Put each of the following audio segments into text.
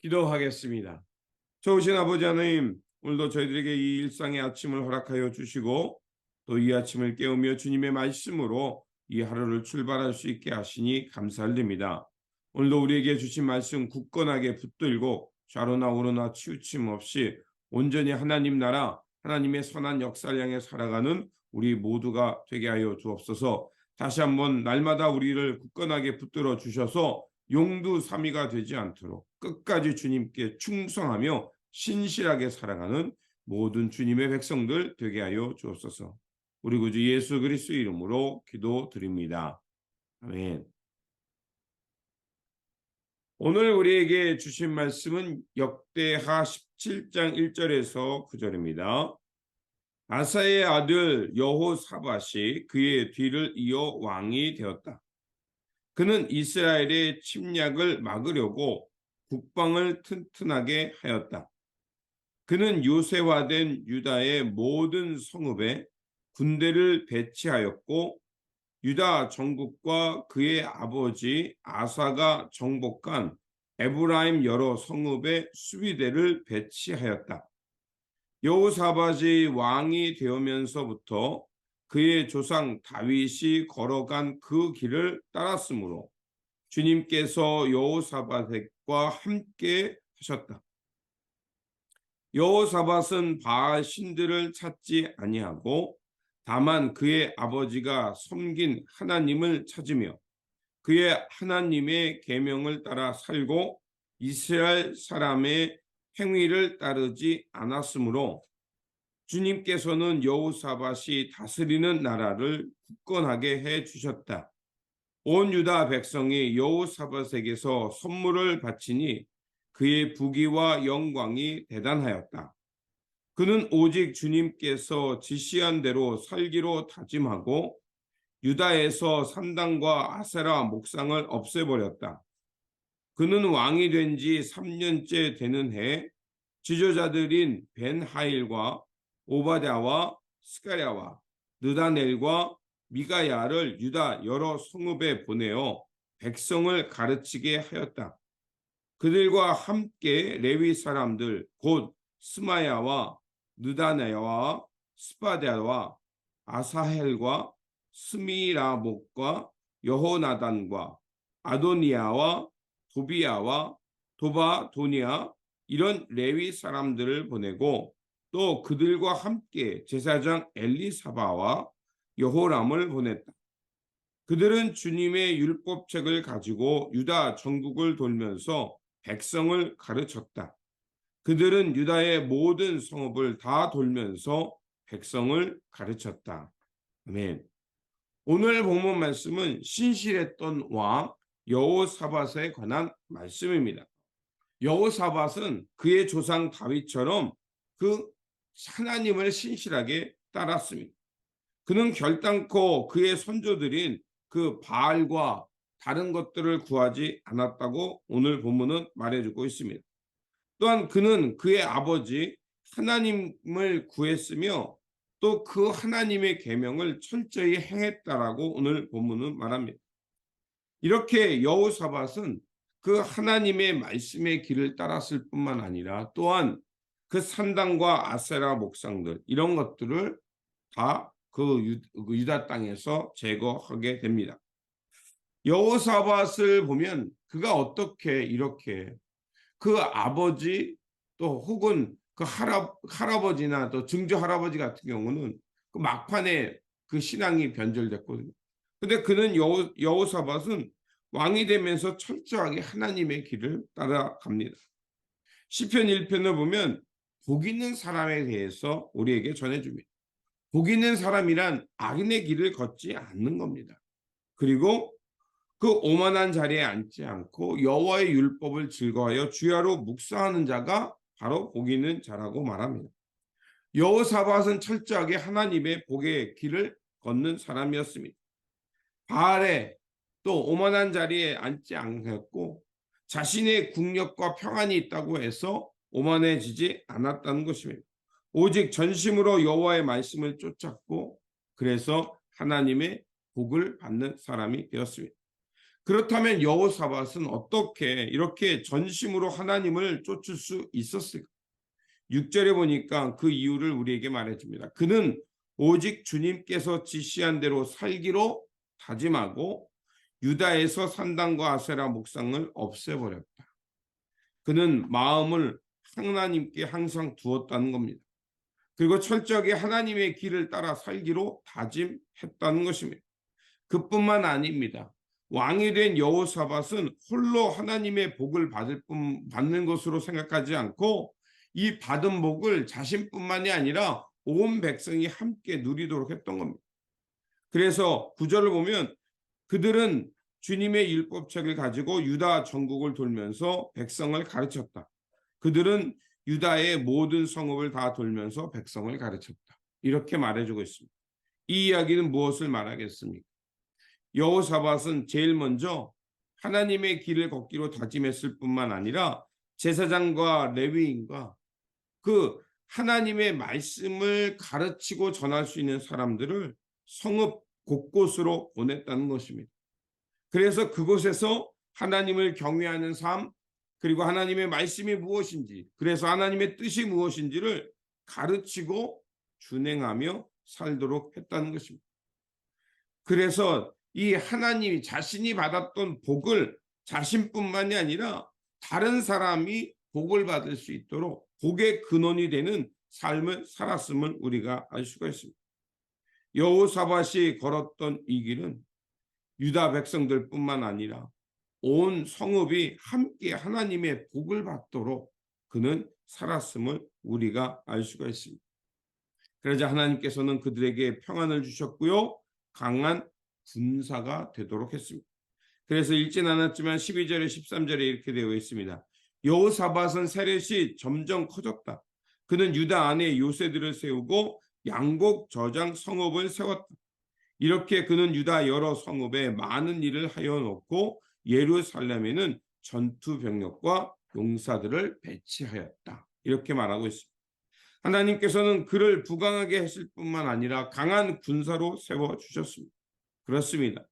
기도하겠습니다. 좋으신 아버지 하나님, 오늘도 저희들에게 이 일상의 아침을 허락하여 주시고 또 이 아침을 깨우며 주님의 말씀으로 이 하루를 출발할 수 있게 하시니 감사드립니다. 오늘도 우리에게 주신 말씀 굳건하게 붙들고 좌로나 우로나 치우침 없이 온전히 하나님 나라, 하나님의 선한 역사를 향해 살아가는 우리 모두가 되게 하여 주옵소서. 다시 한번 날마다 우리를 굳건하게 붙들어 주셔서 용두사미가 되지 않도록 끝까지 주님께 충성하며 신실하게 살아가는 모든 주님의 백성들 되게 하여 주옵소서. 우리 구주 예수 그리스도 이름으로 기도드립니다. 아멘. 오늘 우리에게 주신 말씀은 역대하 17장 1절에서 9절입니다. 아사의 아들 여호사밧이 그의 뒤를 이어 왕이 되었다. 그는 이스라엘의 침략을 막으려고 국방을 튼튼하게 하였다. 그는 요새화된 유다의 모든 성읍에 군대를 배치하였고 유다 전국과 그의 아버지 아사가 정복한 에브라임 여러 성읍에 수비대를 배치하였다. 여호사밧이 왕이 되면서부터 그의 조상 다윗이 걸어간 그 길을 따랐으므로 주님께서 여호사밧과 함께 하셨다. 여호사밧은 바알 신들을 찾지 아니하고 다만 그의 아버지가 섬긴 하나님을 찾으며 그의 하나님의 계명을 따라 살고 이스라엘 사람의 행위를 따르지 않았으므로 주님께서는 여호사밧이 다스리는 나라를 굳건하게 해 주셨다. 온 유다 백성이 여호사밧에게서 선물을 바치니 그의 부귀와 영광이 대단하였다. 그는 오직 주님께서 지시한 대로 살기로 다짐하고 유다에서 산당과 아세라 목상을 없애버렸다. 그는 왕이 된 지 3년째 되는 해에 지도자들인 벤하일과 오바댜와 스가랴와 느다넬과 미가야를 유다 여러 성읍에 보내어 백성을 가르치게 하였다. 그들과 함께 레위 사람들 곧 스마야와 느다넬과 스바랴와 아사헬과 스미라목과 여호나단과 아도니아와 도비야와 도바도니아 이런 레위 사람들을 보내고 또 그들과 함께 제사장 엘리사바와 여호람을 보냈다. 그들은 주님의 율법책을 가지고 유다 전국을 돌면서 백성을 가르쳤다. 그들은 유다의 모든 성읍을 다 돌면서 백성을 가르쳤다. 아멘. 오늘 본문 말씀은 신실했던 왕 여호사밧에 관한 말씀입니다. 여호사밧은 그의 조상 다윗처럼 그 하나님을 신실하게 따랐습니다. 그는 결단코 그의 선조들인 그 바알과 다른 것들을 구하지 않았다고 오늘 본문은 말해주고 있습니다. 또한 그는 그의 아버지 하나님을 구했으며 또 그 하나님의 계명을 철저히 행했다라고 오늘 본문은 말합니다. 이렇게 여호사밧은 그 하나님의 말씀의 길을 따랐을 뿐만 아니라 또한 그 산당과 아세라 목상들 이런 것들을 다 그 유다 땅에서 제거하게 됩니다. 여호사밧을 보면 그가 어떻게 이렇게 그 아버지 또 혹은 그 할아버지나 또 증조 할아버지 같은 경우는 그 막판에 그 신앙이 변절됐거든요. 근데 그는 여호사밧은 왕이 되면서 철저하게 하나님의 길을 따라갑니다. 시편 1편을 보면 복 있는 사람에 대해서 우리에게 전해줍니다. 복 있는 사람이란 악인의 길을 걷지 않는 겁니다. 그리고 그 오만한 자리에 앉지 않고 여호와의 율법을 즐거워하여 주야로 묵상하는 자가 바로 복 있는 자라고 말합니다. 여호사밧은 철저하게 하나님의 복의 길을 걷는 사람이었습니다. 바알에 또 오만한 자리에 앉지 않았고 자신의 국력과 평안이 있다고 해서 오만해지지 않았다는 것입니다. 오직 전심으로 여호와의 말씀을 쫓았고 그래서 하나님의 복을 받는 사람이 되었습니다. 그렇다면 여호사밧은 어떻게 이렇게 전심으로 하나님을 쫓을 수 있었을까? 6절에 보니까 그 이유를 우리에게 말해줍니다. 그는 오직 주님께서 지시한 대로 살기로 다짐하고 유다에서 산당과 아세라 목상을 없애버렸다. 그는 마음을 하나님께 항상 두었다는 겁니다. 그리고 철저하게 하나님의 길을 따라 살기로 다짐했다는 것입니다. 그뿐만 아닙니다. 왕이 된 여호사밧은 홀로 하나님의 복을 받는 것으로 생각하지 않고 이 받은 복을 자신뿐만이 아니라 온 백성이 함께 누리도록 했던 겁니다. 그래서 9절을 보면 그들은 주님의 율법책을 가지고 유다 전국을 돌면서 백성을 가르쳤다. 그들은 유다의 모든 성읍을 다 돌면서 백성을 가르쳤다. 이렇게 말해주고 있습니다. 이 이야기는 무엇을 말하겠습니까? 여호사밧은 제일 먼저 하나님의 길을 걷기로 다짐했을 뿐만 아니라 제사장과 레위인과 그 하나님의 말씀을 가르치고 전할 수 있는 사람들을 성읍 곳곳으로 보냈다는 것입니다. 그래서 그곳에서 하나님을 경외하는 삶, 그리고 하나님의 말씀이 무엇인지, 그래서 하나님의 뜻이 무엇인지를 가르치고 준행하며 살도록 했다는 것입니다. 그래서 이 하나님이 자신이 받았던 복을 자신뿐만이 아니라 다른 사람이 복을 받을 수 있도록 복의 근원이 되는 삶을 살았음을 우리가 알 수가 있습니다. 여호사밧이 걸었던 이 길은 유다 백성들뿐만 아니라 온 성읍이 함께 하나님의 복을 받도록 그는 살았음을 우리가 알 수가 있습니다. 그러자 하나님께서는 그들에게 평안을 주셨고요. 강한 군사가 되도록 했습니다. 그래서 읽진 않았지만 12절에 13절에 이렇게 되어 있습니다. 여호사밧은 세렛이 점점 커졌다. 그는 유다 안에 요새들을 세우고 양곡 저장 성읍을 세웠다. 이렇게 그는 유다 여러 성읍에 많은 일을 하여 놓고 예루살렘에는 전투 병력과 용사들을 배치하였다. 이렇게 말하고 있습니다. 하나님께서는 그를 부강하게 했을 뿐만 아니라 강한 군사로 세워주셨습니다. 그렇습니다.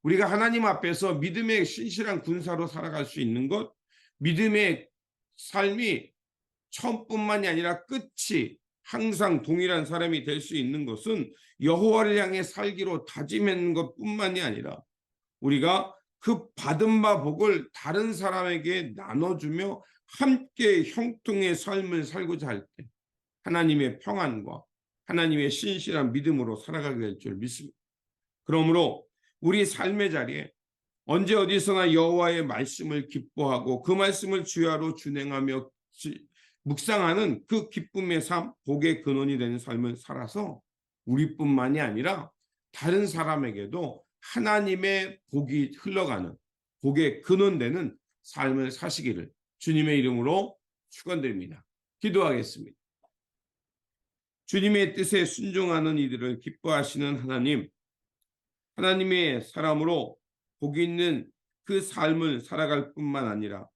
우리가 하나님 앞에서 믿음의 신실한 군사로 살아갈 수 있는 것, 믿음의 삶이 처음뿐만이 아니라 끝이 항상 동일한 사람이 될 수 있는 것은 여호와를 향해 살기로 다짐한 것뿐만이 아니라 우리가 그 받은 바 복을 다른 사람에게 나눠주며 함께 형통의 삶을 살고자 할 때 하나님의 평안과 하나님의 신실한 믿음으로 살아가게 될 줄 믿습니다. 그러므로 우리 삶의 자리에 언제 어디서나 여호와의 말씀을 기뻐하고 그 말씀을 주야로 준행하며 묵상하는 그 기쁨의 삶, 복의 근원이 되는 삶을 살아서 우리뿐만이 아니라 다른 사람에게도 하나님의 복이 흘러가는 복의 근원되는 삶을 사시기를 주님의 이름으로 축원드립니다. 기도하겠습니다. 주님의 뜻에 순종하는 이들을 기뻐하시는 하나님, 하나님의 사람으로 복이 있는 그 삶을 살아갈 뿐만 아니라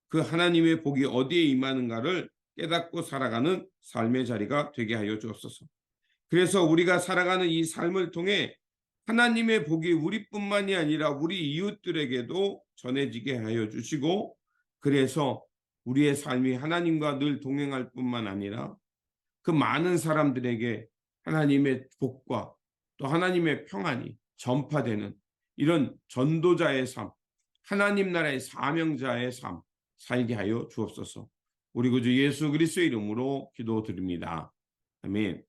그 하나님의 복이 어디에 임하는가를 깨닫고 살아가는 삶의 자리가 되게 하여 주옵소서. 그래서 우리가 살아가는 이 삶을 통해 하나님의 복이 우리뿐만이 아니라 우리 이웃들에게도 전해지게 하여 주시고 그래서 우리의 삶이 하나님과 늘 동행할 뿐만 아니라 그 많은 사람들에게 하나님의 복과 또 하나님의 평안이 전파되는 이런 전도자의 삶, 하나님 나라의 사명자의 삶 살게 하여 주옵소서. 우리 구주 예수 그리스도의 이름으로 기도드립니다. 아멘.